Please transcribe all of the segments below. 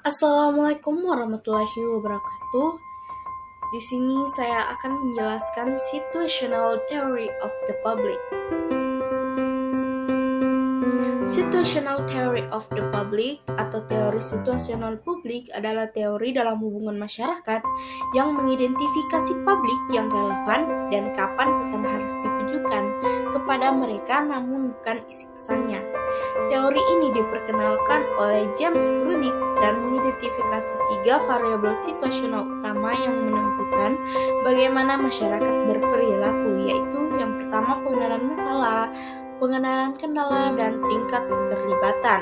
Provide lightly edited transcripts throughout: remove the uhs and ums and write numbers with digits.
Assalamualaikum warahmatullahi wabarakatuh. Di sini saya akan menjelaskan situational theory of the public. Situational theory of the public atau teori situasional publik adalah teori dalam hubungan masyarakat yang mengidentifikasi publik yang relevan dan kapan pesan harus ditujukan kepada mereka namun bukan isi pesannya. Teori ini diperkenalkan oleh James Krunick dan mengidentifikasi 3 variabel situasional utama yang menentukan bagaimana masyarakat berperilaku, yaitu yang pertama pengenalan masalah, pengenalan kendala, dan tingkat keterlibatan.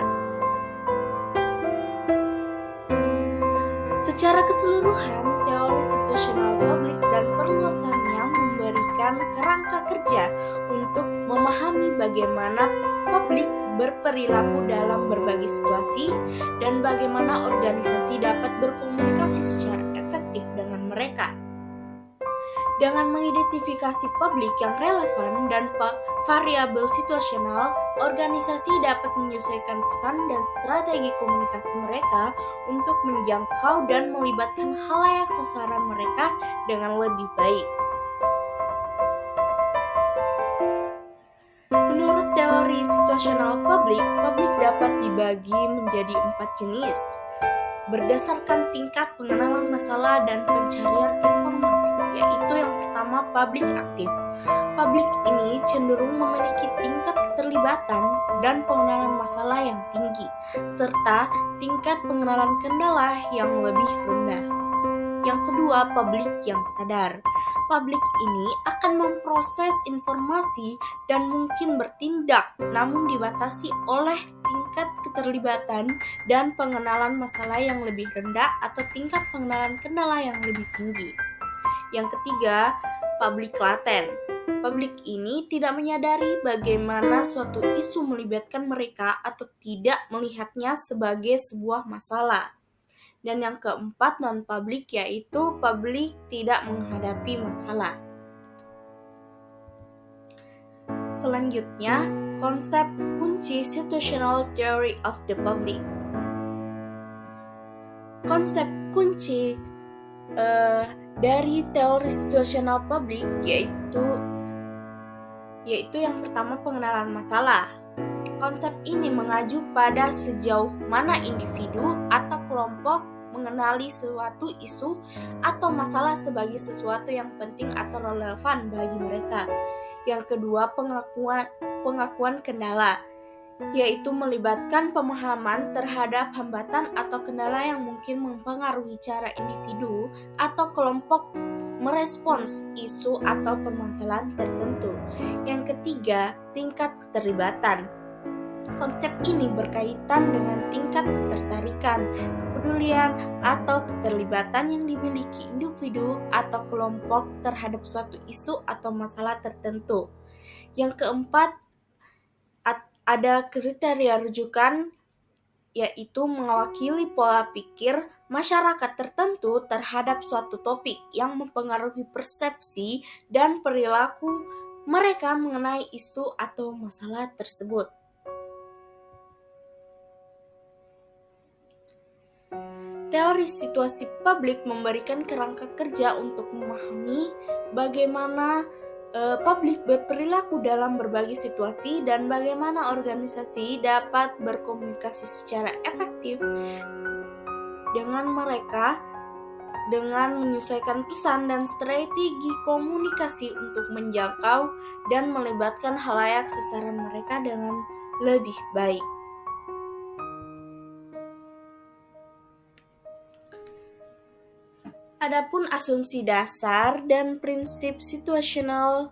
Secara keseluruhan, teori situasional publik dan perluasannya memberikan kerangka kerja untuk memahami bagaimana publik berperilaku dalam berbagai situasi dan bagaimana organisasi dapat berkomunikasi secara efektif dengan mereka. Dengan mengidentifikasi publik yang relevan dan variabel situasional, organisasi dapat menyesuaikan pesan dan strategi komunikasi mereka untuk menjangkau dan melibatkan khalayak sasaran mereka dengan lebih baik. Menurut teori situasional publik dapat dibagi menjadi 4 jenis berdasarkan tingkat pengenalan masalah dan pencarian informasi, yaitu yang pertama publik aktif. Publik ini cenderung memiliki tingkat keterlibatan dan pengenalan masalah yang tinggi, serta tingkat pengenalan kendala yang lebih rendah. Yang kedua, publik yang sadar. Publik ini akan memproses informasi dan mungkin bertindak, namun dibatasi oleh tingkat keterlibatan dan pengenalan masalah yang lebih rendah atau tingkat pengenalan kendala yang lebih tinggi. Yang ketiga, publik laten. Publik ini tidak menyadari bagaimana suatu isu melibatkan mereka atau tidak melihatnya sebagai sebuah masalah. Dan yang keempat, non-publik, yaitu publik tidak menghadapi masalah. Selanjutnya, konsep kunci situational theory of the public. Konsep kunci dari teori situational public yaitu yang pertama pengenalan masalah. Konsep ini mengacu pada sejauh mana individu atau kelompok mengenali suatu isu atau masalah sebagai sesuatu yang penting atau relevan bagi mereka. Yang kedua, pengakuan kendala, yaitu melibatkan pemahaman terhadap hambatan atau kendala yang mungkin mempengaruhi cara individu atau kelompok merespons isu atau permasalahan tertentu. Yang ketiga, tingkat keterlibatan. Konsep ini berkaitan dengan tingkat ketertarikan, kepedulian, atau keterlibatan yang dimiliki individu atau kelompok terhadap suatu isu atau masalah tertentu. Yang keempat, ada kriteria rujukan, yaitu mewakili pola pikir masyarakat tertentu terhadap suatu topik yang mempengaruhi persepsi dan perilaku mereka mengenai isu atau masalah tersebut. Teori situasi publik memberikan kerangka kerja untuk memahami bagaimana publik berperilaku dalam berbagai situasi dan bagaimana organisasi dapat berkomunikasi secara efektif dengan mereka dengan menyesuaikan pesan dan strategi komunikasi untuk menjangkau dan melibatkan khalayak sasaran mereka dengan lebih baik. Adapun asumsi dasar dan prinsip situational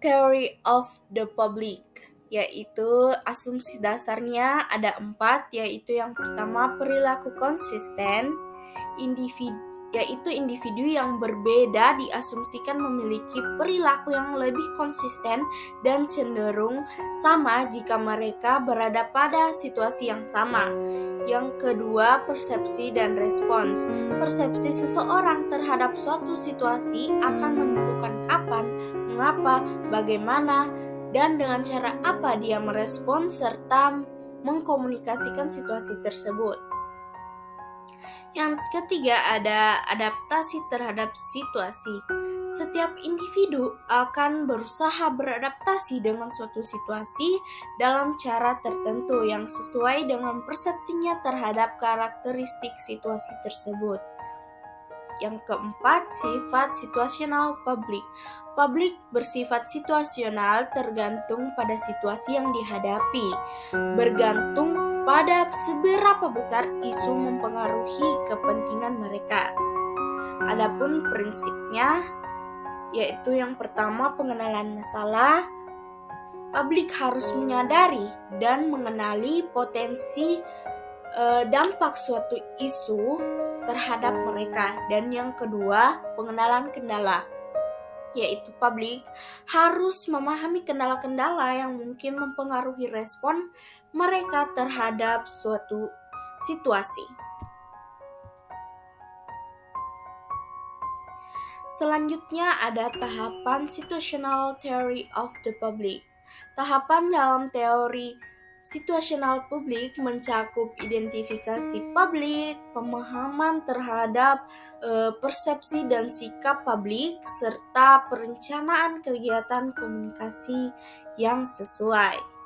theory of the public, yaitu asumsi dasarnya ada 4, yaitu yang pertama perilaku konsisten. Individu yang berbeda diasumsikan memiliki perilaku yang lebih konsisten dan cenderung sama jika mereka berada pada situasi yang sama. Yang kedua, persepsi dan respons. Persepsi seseorang terhadap suatu situasi akan menentukan kapan, mengapa, bagaimana, dan dengan cara apa dia merespons serta mengkomunikasikan situasi tersebut. Yang ketiga ada adaptasi terhadap situasi. Setiap individu akan berusaha beradaptasi dengan suatu situasi dalam cara tertentu yang sesuai dengan persepsinya terhadap karakteristik situasi tersebut. Yang keempat, sifat situasional publik. Publik bersifat situasional tergantung pada situasi yang dihadapi, bergantung pada seberapa besar isu mempengaruhi kepentingan mereka. Adapun prinsipnya, yaitu yang pertama pengenalan masalah. Publik harus menyadari dan mengenali potensi dampak suatu isu terhadap mereka. Dan yang kedua, pengenalan kendala, yaitu publik harus memahami kendala-kendala yang mungkin mempengaruhi respon mereka terhadap suatu situasi. Selanjutnya ada tahapan situational theory of the public. Tahapan dalam teori situational publik mencakup identifikasi publik, pemahaman terhadap persepsi dan sikap publik, serta perencanaan kegiatan komunikasi yang sesuai.